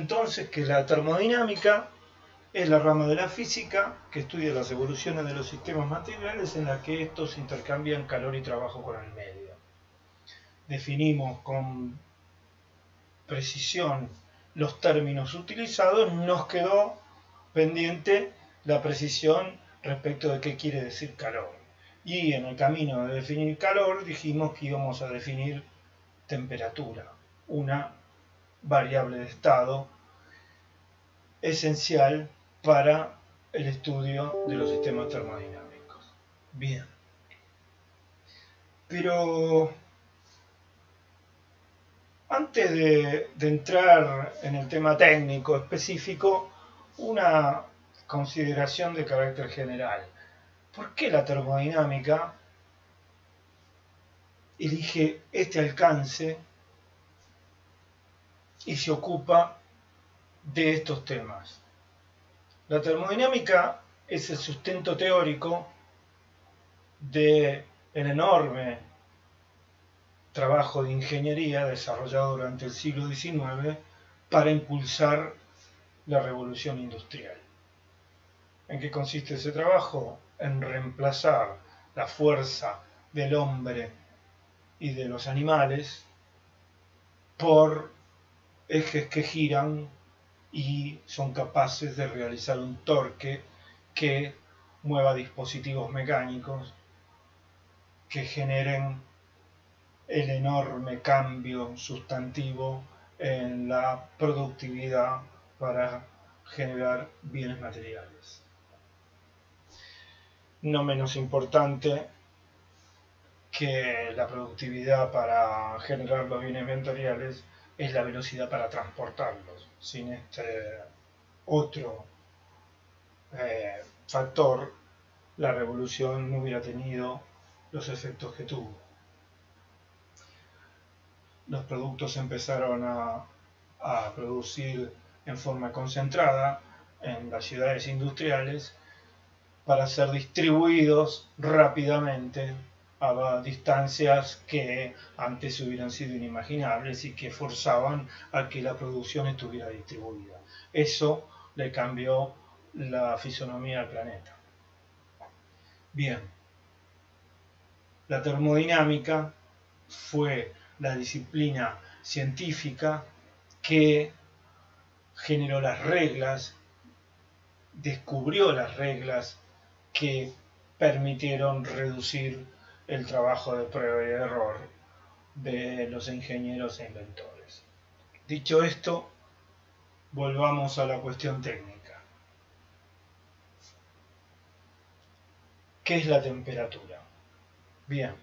entonces que la termodinámica es la rama de la física que estudia las evoluciones de los sistemas materiales en la que estos intercambian calor y trabajo con el medio. Definimos con precisión los términos utilizados, nos quedó pendiente la precisión respecto de qué quiere decir calor. Y en el camino de definir calor dijimos que íbamos a definir temperatura, una variable de estado esencial para el estudio de los sistemas termodinámicos. Bien. Pero antes de entrar en el tema técnico específico, una consideración de carácter general. ¿Por qué la termodinámica elige este alcance y se ocupa de estos temas? La termodinámica es el sustento teórico del enorme trabajo de ingeniería desarrollado durante el siglo XIX para impulsar la revolución industrial. ¿En qué consiste ese trabajo? En reemplazar la fuerza del hombre y de los animales por ejes que giran y son capaces de realizar un torque que mueva dispositivos mecánicos que generen el enorme cambio sustantivo en la productividad para generar bienes materiales. No menos importante que la productividad para generar los bienes materiales es la velocidad para transportarlos. Sin este otro factor, la revolución no hubiera tenido los efectos que tuvo. Los productos empezaron a producir en forma concentrada en las ciudades industriales para ser distribuidos rápidamente a distancias que antes hubieran sido inimaginables y que forzaban a que la producción estuviera distribuida. Eso le cambió la fisonomía al planeta. Bien, la termodinámica fue la disciplina científica que generó las reglas, descubrió las reglas que permitieron reducir el trabajo de prueba y error de los ingenieros e inventores. Dicho esto, volvamos a la cuestión técnica. ¿Qué es la temperatura? Bien.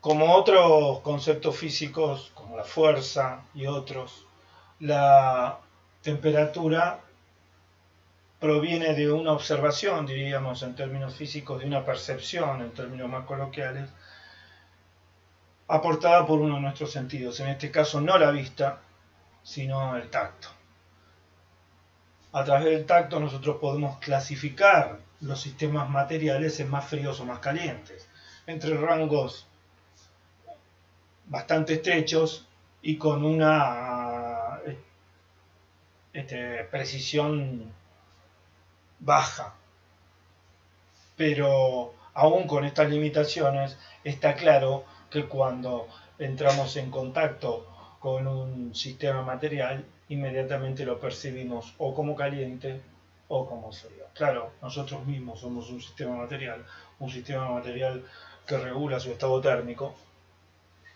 Como otros conceptos físicos, como la fuerza y otros, la temperatura proviene de una observación, diríamos en términos físicos, de una percepción, en términos más coloquiales, aportada por uno de nuestros sentidos, en este caso no la vista, sino el tacto. A través del tacto nosotros podemos clasificar los sistemas materiales en más fríos o más calientes, entre rangos bastante estrechos y con una precisión baja. Pero aún con estas limitaciones está claro que cuando entramos en contacto con un sistema material, inmediatamente lo percibimos o como caliente o como frío. Claro, nosotros mismos somos un sistema material que regula su estado térmico,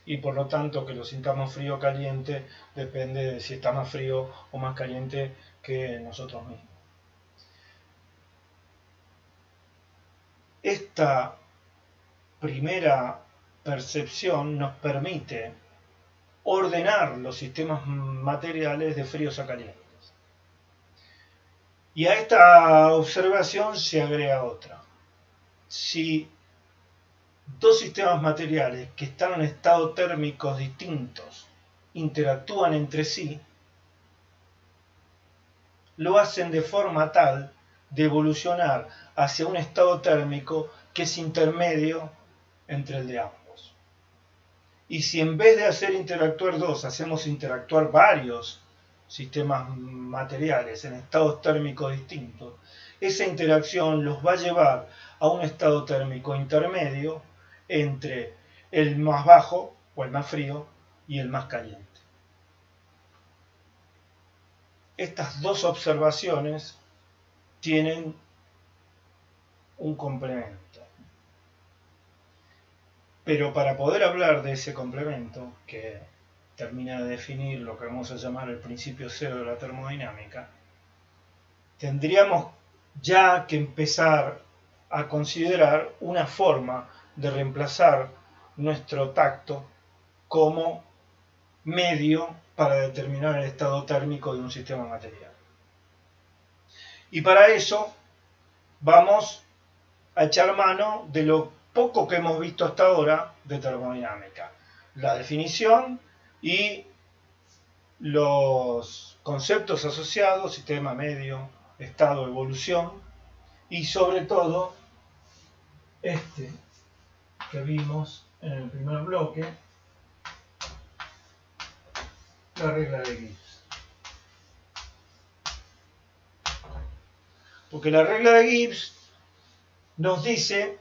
y por lo tanto que lo sintamos frío o caliente depende de si está más frío o más caliente que nosotros mismos. Esta primera percepción nos permite ordenar los sistemas materiales de fríos a calientes. Y a esta observación se agrega otra. Si dos sistemas materiales que están en estados térmicos distintos interactúan entre sí, lo hacen de forma tal de evolucionar hacia un estado térmico que es intermedio entre el de ambos. Y si en vez de hacer interactuar dos, hacemos interactuar varios sistemas materiales en estados térmicos distintos, esa interacción los va a llevar a un estado térmico intermedio entre el más bajo o el más frío y el más caliente. Estas dos observaciones tienen un complemento. Pero para poder hablar de ese complemento, que termina de definir lo que vamos a llamar el principio cero de la termodinámica, tendríamos ya que empezar a considerar una forma de reemplazar nuestro tacto como medio para determinar el estado térmico de un sistema material. Y para eso vamos a echar mano de lo poco que hemos visto hasta ahora de termodinámica, la definición y los conceptos asociados, sistema, medio, estado, evolución, y sobre todo este que vimos en el primer bloque, la regla de Gibbs. Porque la regla de Gibbs nos dice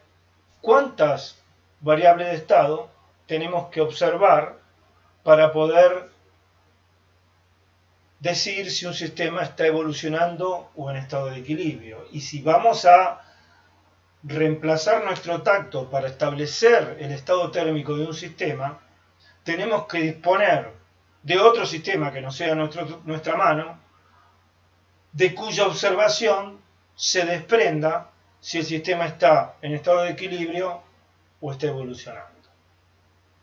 cuántas variables de estado tenemos que observar para poder decir si un sistema está evolucionando o en estado de equilibrio. Y si vamos a reemplazar nuestro tacto para establecer el estado térmico de un sistema, tenemos que disponer de otro sistema que no sea nuestra mano, de cuya observación se desprenda si el sistema está en estado de equilibrio o está evolucionando.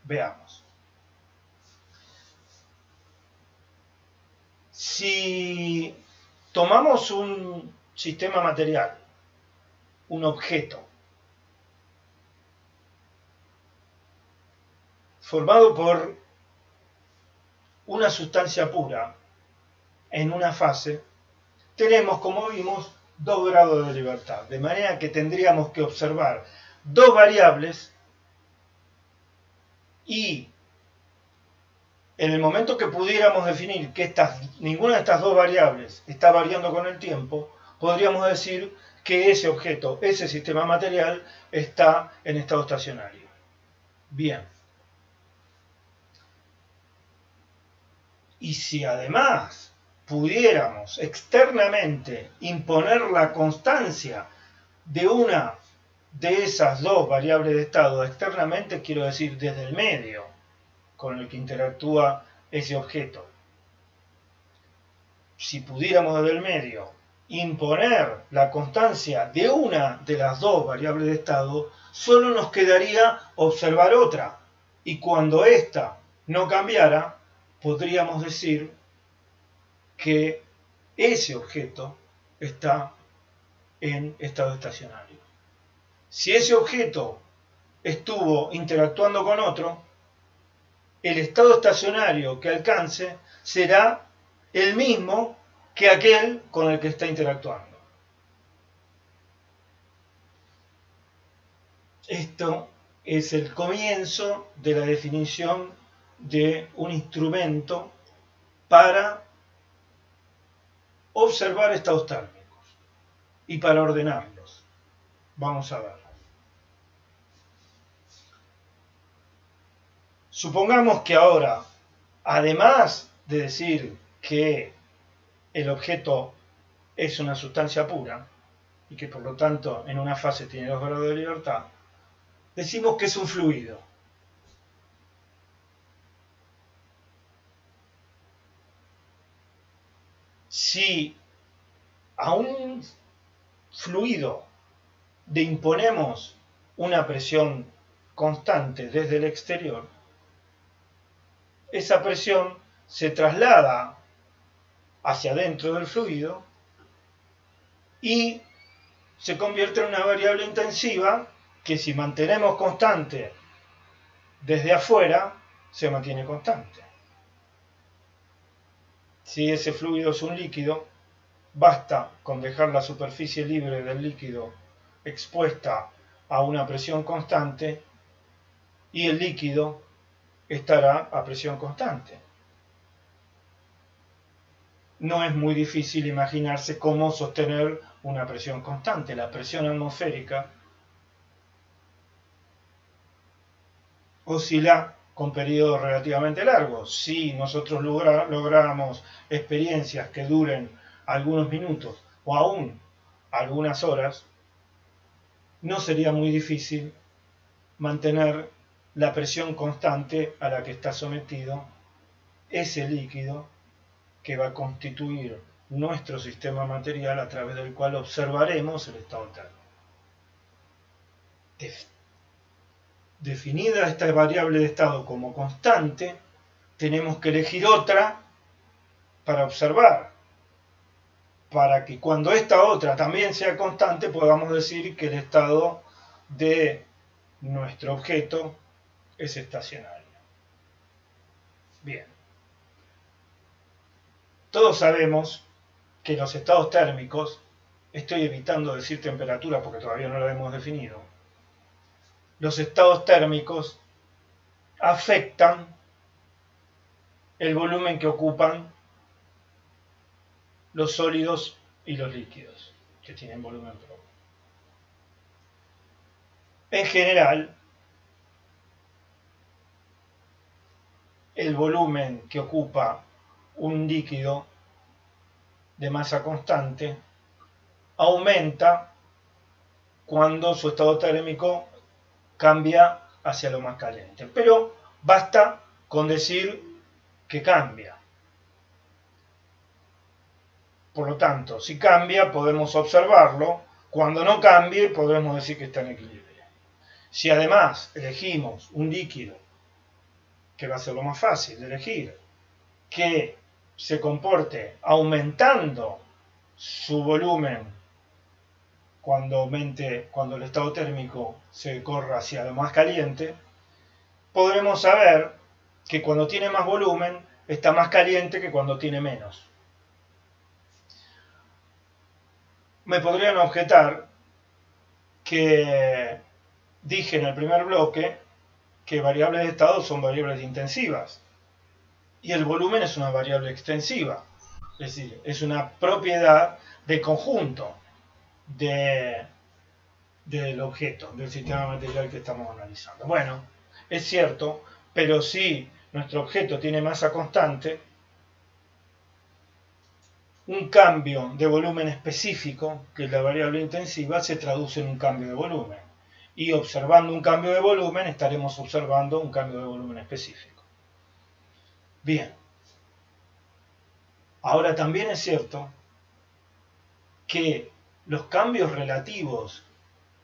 Veamos. Si tomamos un sistema material, un objeto, formado por una sustancia pura en una fase, tenemos, como vimos, 2 grados de libertad, de manera que tendríamos que observar 2 variables y en el momento que pudiéramos definir que ninguna de estas 2 variables está variando con el tiempo, podríamos decir que ese objeto, ese sistema material, está en estado estacionario. Bien. Y si además pudiéramos externamente imponer la constancia de una de esas 2 variables de estado externamente, quiero decir desde el medio con el que interactúa ese objeto. Si pudiéramos desde el medio imponer la constancia de una de las 2 variables de estado, solo nos quedaría observar otra. Y cuando ésta no cambiara, podríamos decir que ese objeto está en estado estacionario. Si ese objeto estuvo interactuando con otro, el estado estacionario que alcance será el mismo que aquel con el que está interactuando. Esto es el comienzo de la definición de un instrumento para observar estados térmicos y para ordenarlos. Vamos a ver. Supongamos que ahora, además de decir que el objeto es una sustancia pura y que por lo tanto en una fase tiene 2 grados de libertad, decimos que es un fluido. Si a un fluido le imponemos una presión constante desde el exterior, esa presión se traslada hacia adentro del fluido y se convierte en una variable intensiva que, si mantenemos constante desde afuera, se mantiene constante. Si ese fluido es un líquido, basta con dejar la superficie libre del líquido expuesta a una presión constante y el líquido estará a presión constante. No es muy difícil imaginarse cómo sostener una presión constante. La presión atmosférica oscila con periodos relativamente largos. Si nosotros lográramos experiencias que duren algunos minutos o aún algunas horas, no sería muy difícil mantener la presión constante a la que está sometido ese líquido que va a constituir nuestro sistema material a través del cual observaremos el estado térmico. Definida esta variable de estado como constante, tenemos que elegir otra para observar, para que cuando esta otra también sea constante podamos decir que el estado de nuestro objeto es estacionario. Bien. Todos sabemos que los estados térmicos, estoy evitando decir temperatura porque todavía no la hemos definido, los estados térmicos afectan el volumen que ocupan los sólidos y los líquidos, que tienen volumen propio. En general, el volumen que ocupa un líquido de masa constante aumenta cuando su estado térmico cambia hacia lo más caliente. Pero basta con decir que cambia. Por lo tanto, si cambia podemos observarlo. Cuando no cambie podemos decir que está en equilibrio. Si además elegimos un líquido, que va a ser lo más fácil de elegir, que se comporte aumentando su volumen cuando el estado térmico se corra hacia lo más caliente, podremos saber que cuando tiene más volumen está más caliente que cuando tiene menos. Me podrían objetar que dije en el primer bloque que variables de estado son variables intensivas y el volumen es una variable extensiva, es decir, es una propiedad de conjunto del objeto, del sistema material que estamos analizando. Bueno, es cierto, pero si nuestro objeto tiene masa constante, un cambio de volumen específico, que es la variable intensiva, se traduce en un cambio de volumen. Y observando un cambio de volumen, estaremos observando un cambio de volumen específico. Bien. Ahora también es cierto que los cambios relativos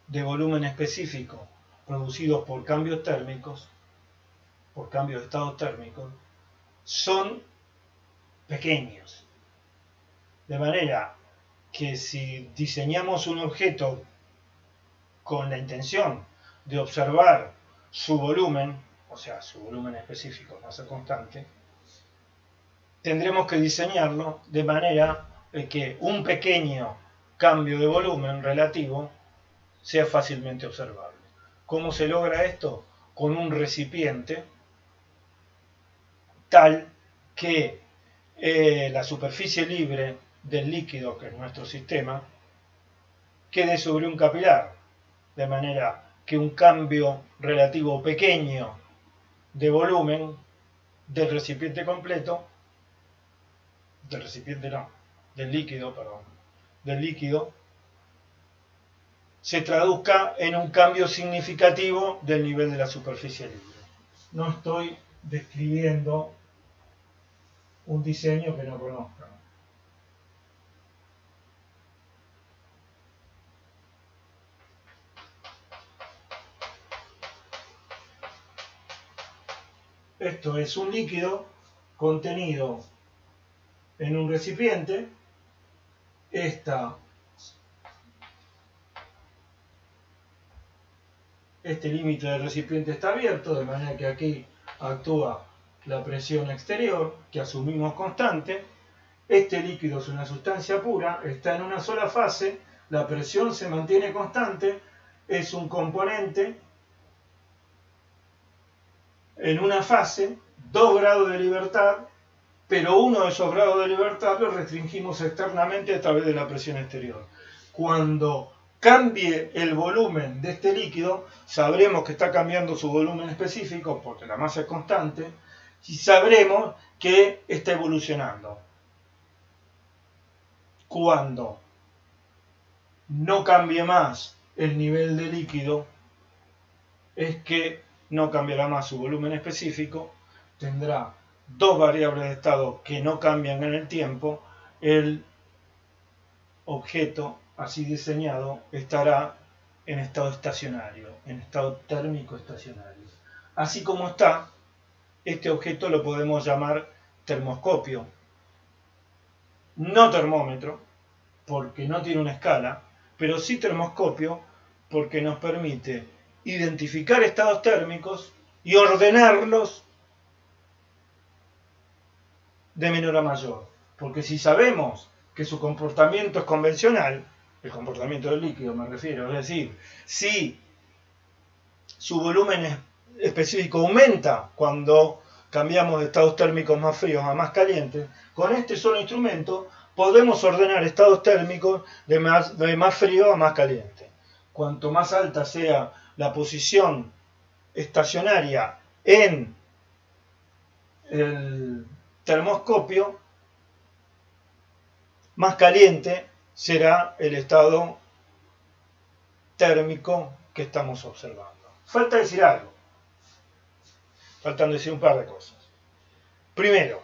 de volumen específico producidos por cambios térmicos, por cambios de estado térmicos, son pequeños. De manera que si diseñamos un objeto con la intención de observar su volumen, o sea, su volumen específico, masa constante, tendremos que diseñarlo de manera que un pequeño cambio de volumen relativo sea fácilmente observable. ¿Cómo se logra esto? Con un recipiente tal que la superficie libre del líquido, que es nuestro sistema, quede sobre un capilar, de manera que un cambio relativo pequeño de volumen del recipiente completo, del líquido, se traduzca en un cambio significativo del nivel de la superficie libre. No estoy describiendo un diseño que no conozcan. Esto es un líquido contenido en un recipiente. Este límite del recipiente está abierto, de manera que aquí actúa la presión exterior, que asumimos constante. Este líquido es una sustancia pura, está en una sola fase, la presión se mantiene constante, es un componente en una fase 2 grados de libertad, pero uno de esos grados de libertad lo restringimos externamente a través de la presión exterior. Cuando cambie el volumen de este líquido, sabremos que está cambiando su volumen específico, porque la masa es constante, y sabremos que está evolucionando. Cuando no cambie más el nivel de líquido, es que no cambiará más su volumen específico, tendrá dos variables de estado que no cambian en el tiempo, el objeto así diseñado estará en estado estacionario, en estado térmico estacionario. Así como está, este objeto lo podemos llamar termoscopio, no termómetro, porque no tiene una escala, pero sí termoscopio, porque nos permite identificar estados térmicos y ordenarlos de menor a mayor. Porque si sabemos que su comportamiento es convencional, el comportamiento del líquido me refiero, es decir, si su volumen específico aumenta cuando cambiamos de estados térmicos más fríos a más calientes, con este solo instrumento podemos ordenar estados térmicos de más frío a más caliente. Cuanto más alta sea la posición estacionaria en el termoscopio, más caliente será el estado térmico que estamos observando. Falta decir algo. Faltan decir un par de cosas. Primero,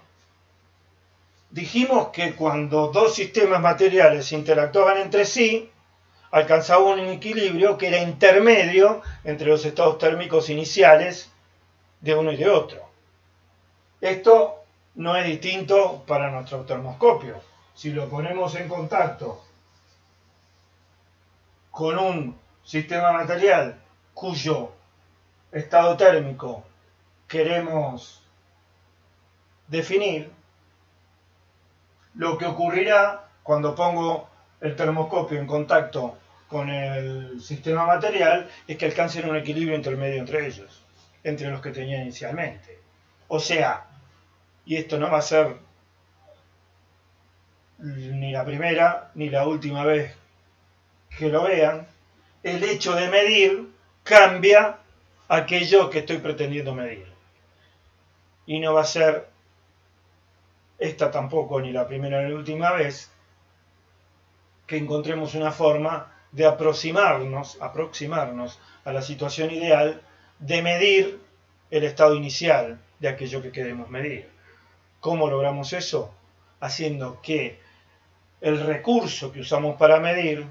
dijimos que cuando dos sistemas materiales interactuaban entre sí, alcanzaban un equilibrio que era intermedio entre los estados térmicos iniciales de uno y de otro. Esto no es distinto para nuestro termoscopio. Si lo ponemos en contacto con un sistema material cuyo estado térmico queremos definir, lo que ocurrirá cuando pongo el termoscopio en contacto con el sistema material es que alcancen un equilibrio intermedio entre ellos, entre los que tenían inicialmente. O sea, y esto no va a ser ni la primera ni la última vez que lo vean, el hecho de medir cambia aquello que estoy pretendiendo medir. Y no va a ser esta tampoco ni la primera ni la última vez que encontremos una forma de aproximarnos a la situación ideal de medir el estado inicial de aquello que queremos medir. ¿Cómo logramos eso? Haciendo que el recurso que usamos para medir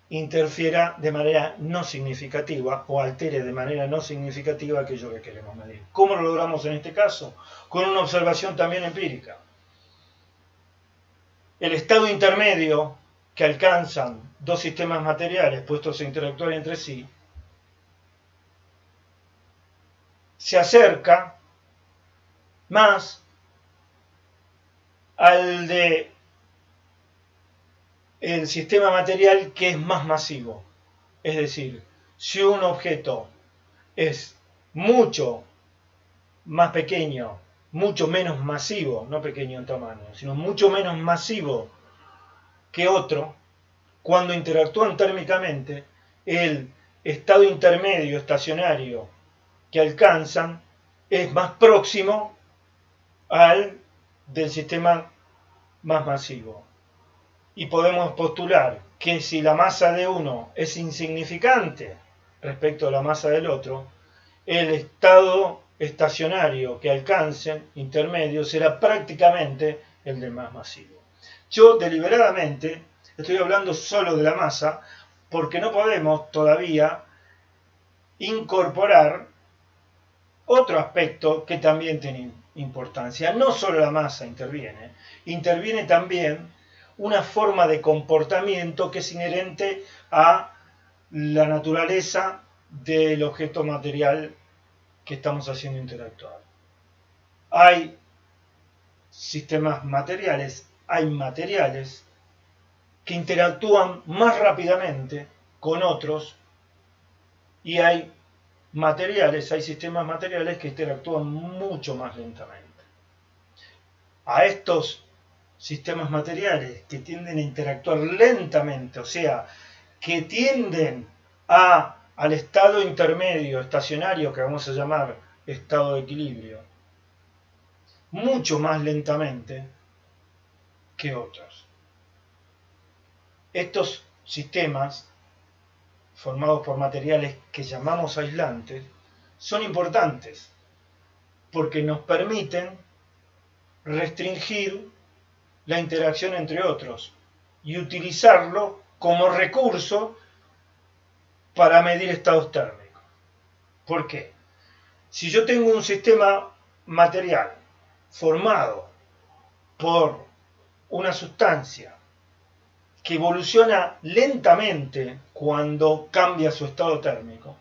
interfiera de manera no significativa o altere de manera no significativa aquello que queremos medir. ¿Cómo lo logramos en este caso? Con una observación también empírica. El estado intermedio que alcanzan dos sistemas materiales puestos a interactuar entre sí se acerca más al de el sistema material que es más masivo. Es decir, si un objeto es mucho más pequeño, mucho menos masivo, no pequeño en tamaño, sino mucho menos masivo que otro, cuando interactúan térmicamente, el estado intermedio estacionario que alcanzan es más próximo al del sistema más masivo. Y podemos postular que si la masa de uno es insignificante respecto a la masa del otro, el estado estacionario que alcancen intermedio será prácticamente el del más masivo. Yo deliberadamente estoy hablando solo de la masa porque no podemos todavía incorporar otro aspecto que también tiene importancia. No solo la masa interviene también una forma de comportamiento que es inherente a la naturaleza del objeto material que estamos haciendo interactuar. Hay sistemas materiales, hay materiales que interactúan más rápidamente con otros y hay materiales, hay sistemas materiales que interactúan mucho más lentamente. A estos sistemas materiales que tienden a interactuar lentamente, o sea, que tienden al estado intermedio, estacionario, que vamos a llamar estado de equilibrio, mucho más lentamente que otros. Estos sistemas, formados por materiales que llamamos aislantes, son importantes porque nos permiten restringir la interacción entre otros y utilizarlo como recurso para medir estados térmicos. ¿Por qué? Si yo tengo un sistema material formado por una sustancia que evoluciona lentamente cuando cambia su estado térmico,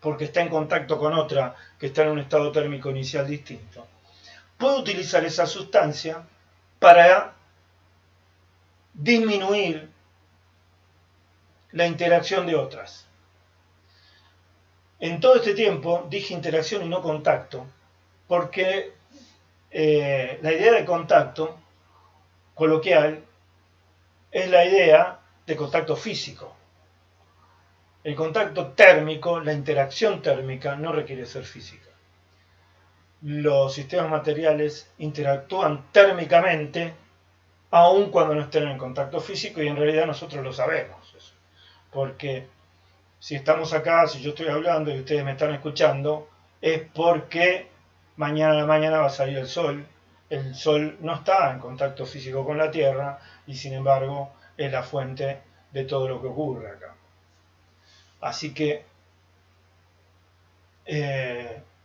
porque está en contacto con otra que está en un estado térmico inicial distinto, puedo utilizar esa sustancia para disminuir la interacción de otras. En todo este tiempo dije interacción y no contacto, porque la idea de contacto coloquial es la idea de contacto físico. El contacto térmico, la interacción térmica, no requiere ser física. Los sistemas materiales interactúan térmicamente aun cuando no estén en contacto físico, y en realidad nosotros lo sabemos eso. Porque si estamos acá, si yo estoy hablando y ustedes me están escuchando, es porque mañana a la mañana va a salir el sol. El sol no está en contacto físico con la Tierra y sin embargo es la fuente de todo lo que ocurre acá. Así que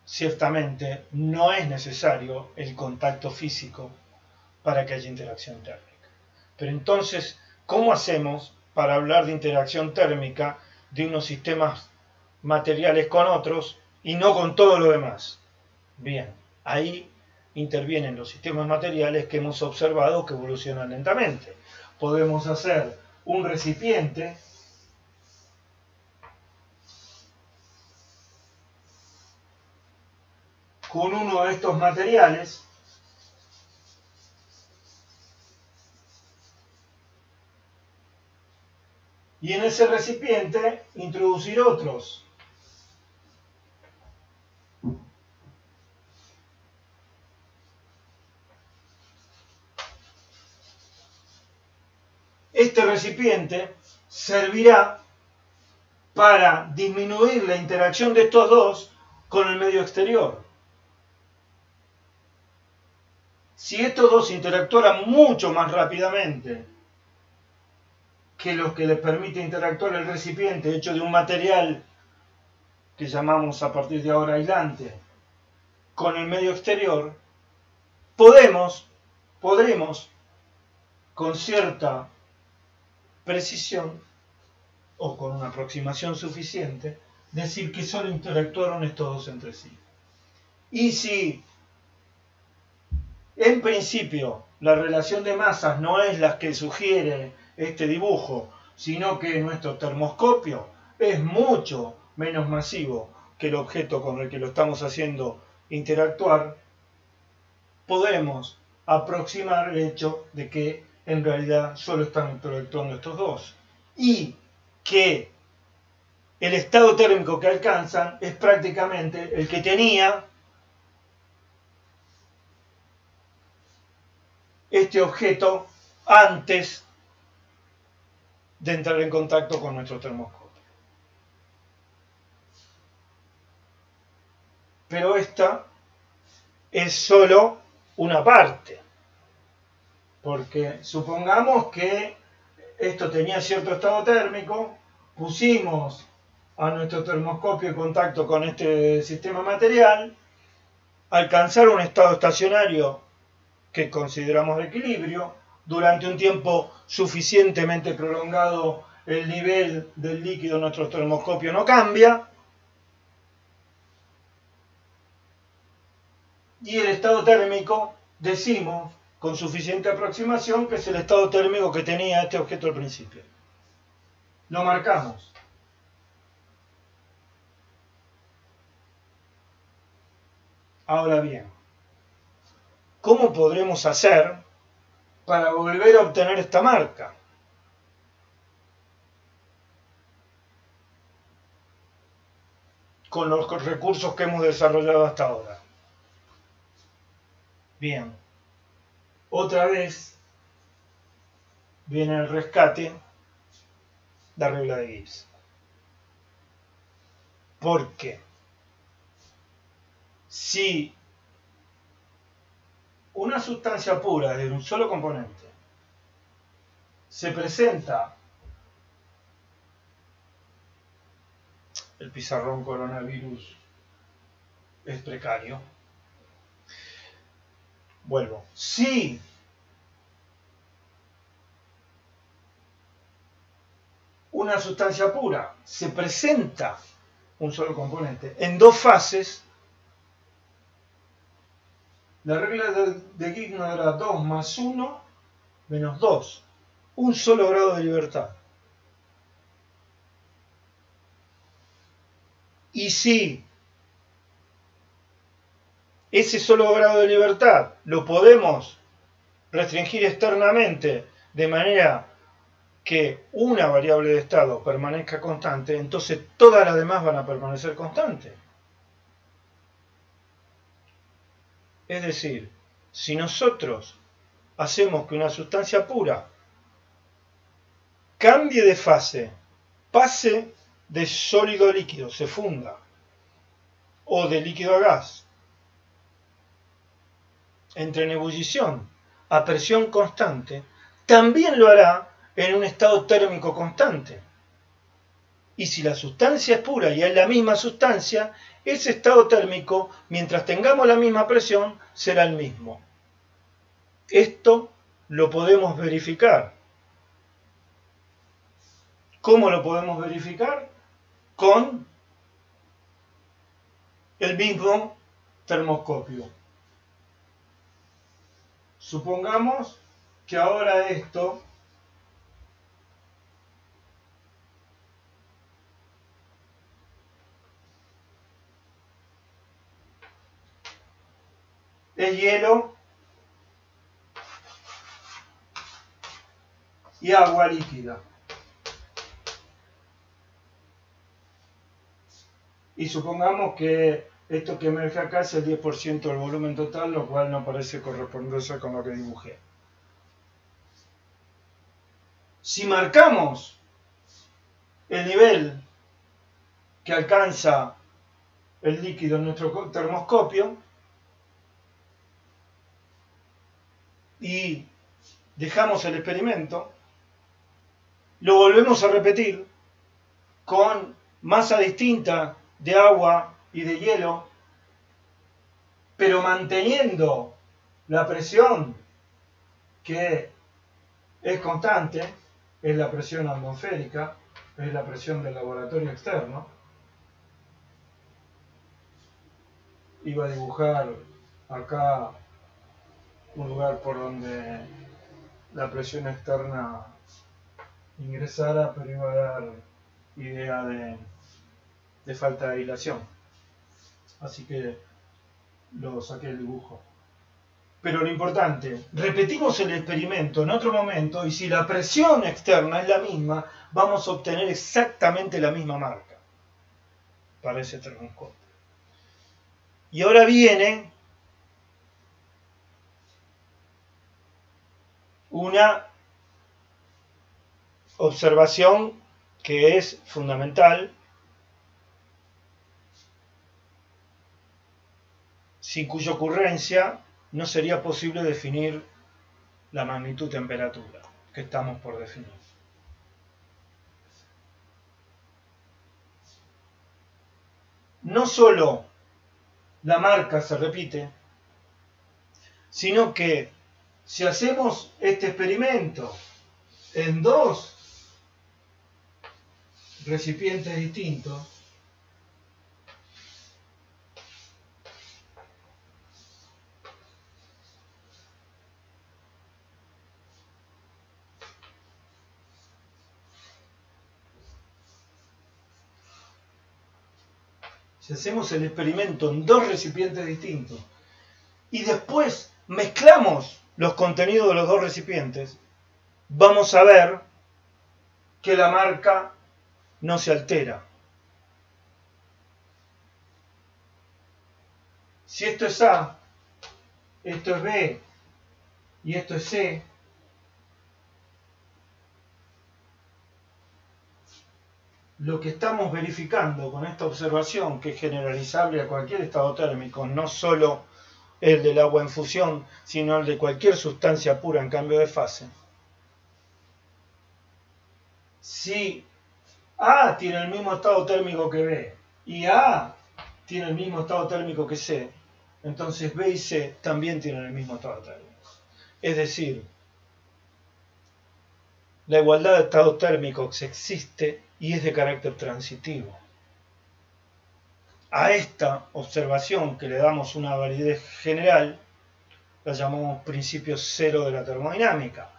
ciertamente no es necesario el contacto físico para que haya interacción térmica. Pero entonces, ¿cómo hacemos para hablar de interacción térmica de unos sistemas materiales con otros y no con todo lo demás? Bien, ahí intervienen los sistemas materiales que hemos observado que evolucionan lentamente. Podemos hacer un recipiente con uno de estos materiales y en ese recipiente introducir otros. Este recipiente servirá para disminuir la interacción de estos dos con el medio exterior. Si estos dos interactuaran mucho más rápidamente que los que les permite interactuar el recipiente hecho de un material que llamamos a partir de ahora aislante con el medio exterior, podremos con cierta precisión o con una aproximación suficiente decir que solo interactuaron estos dos entre sí. Y si en principio la relación de masas no es la que sugiere este dibujo, sino que nuestro termoscopio es mucho menos masivo que el objeto con el que lo estamos haciendo interactuar, podemos aproximar el hecho de que en realidad solo están interactuando estos dos y que el estado térmico que alcanzan es prácticamente el que tenía este objeto antes de entrar en contacto con nuestro termoscopio. Pero esta es solo una parte, porque supongamos que esto tenía cierto estado térmico, pusimos a nuestro termoscopio en contacto con este sistema material, alcanzaron un estado estacionario que consideramos de equilibrio, durante un tiempo suficientemente prolongado el nivel del líquido en nuestro termoscopio no cambia, y el estado térmico decimos con suficiente aproximación que es el estado térmico que tenía este objeto al principio. Lo marcamos. Ahora bien, ¿cómo podremos hacer para volver a obtener esta marca? Con los recursos que hemos desarrollado hasta ahora. Bien, otra vez viene el rescate de la regla de Gibbs. Porque si una sustancia pura de un solo componente se presenta, el pizarrón coronavirus es precario, vuelvo, si una sustancia pura se presenta un solo componente en dos fases, la regla de Gibbs nos dará 2 más 1 menos 2, un solo grado de libertad. Y si ese solo grado de libertad lo podemos restringir externamente de manera que una variable de estado permanezca constante, entonces todas las demás van a permanecer constantes. Es decir, si nosotros hacemos que una sustancia pura cambie de fase, pase de sólido a líquido, se funda, o de líquido a gas, entre en ebullición a presión constante, también lo hará en un estado térmico constante. Y si la sustancia es pura y es la misma sustancia, ese estado térmico, mientras tengamos la misma presión, será el mismo. Esto lo podemos verificar. ¿Cómo lo podemos verificar? Con el mismo termoscopio. Supongamos que ahora esto es hielo y agua líquida. Y supongamos que esto que emerge acá es el 10% del volumen total, lo cual no parece corresponderse con lo que dibujé. Si marcamos el nivel que alcanza el líquido en nuestro termoscopio y dejamos el experimento, lo volvemos a repetir con masa distinta de agua y de hielo, pero manteniendo la presión que es constante, es la presión atmosférica, es la presión del laboratorio externo. Iba a dibujar acá un lugar por donde la presión externa ingresara, pero iba a dar idea de falta de dilación. Así que lo saqué del dibujo. Pero lo importante, repetimos el experimento en otro momento y si la presión externa es la misma, vamos a obtener exactamente la misma marca para ese termoscopio. Y ahora viene una observación que es fundamental, sin cuya ocurrencia no sería posible definir la magnitud temperatura que estamos por definir. No solo la marca se repite, sino que si hacemos este experimento en dos recipientes distintos, Si hacemos el experimento en dos recipientes distintos y después mezclamos los contenidos de los dos recipientes, vamos a ver que la marca no se altera. Si esto es A, esto es B y esto es C, lo que estamos verificando con esta observación, que es generalizable a cualquier estado térmico, no solo el del agua en fusión, sino el de cualquier sustancia pura en cambio de fase. Si A tiene el mismo estado térmico que B y A tiene el mismo estado térmico que C, entonces B y C también tienen el mismo estado térmico. Es decir, la igualdad de estados térmicos existe y es de carácter transitivo. A esta observación, que le damos una validez general, la llamamos principio cero de la termodinámica.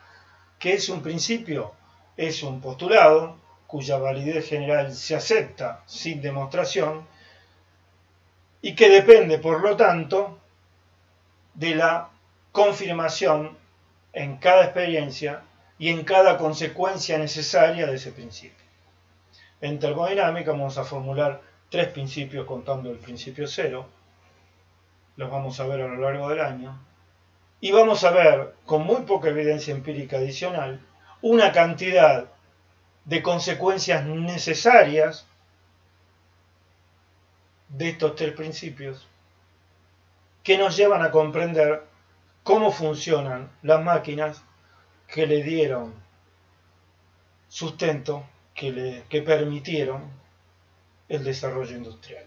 ¿Qué es un principio? Es un postulado cuya validez general se acepta sin demostración y que depende, por lo tanto, de la confirmación en cada experiencia y en cada consecuencia necesaria de ese principio. En termodinámica vamos a formular 3 principios contando el principio cero, los vamos a ver a lo largo del año, y vamos a ver, con muy poca evidencia empírica adicional, una cantidad de consecuencias necesarias de estos 3 principios que nos llevan a comprender cómo funcionan las máquinas que le dieron sustento, que permitieron el desarrollo industrial.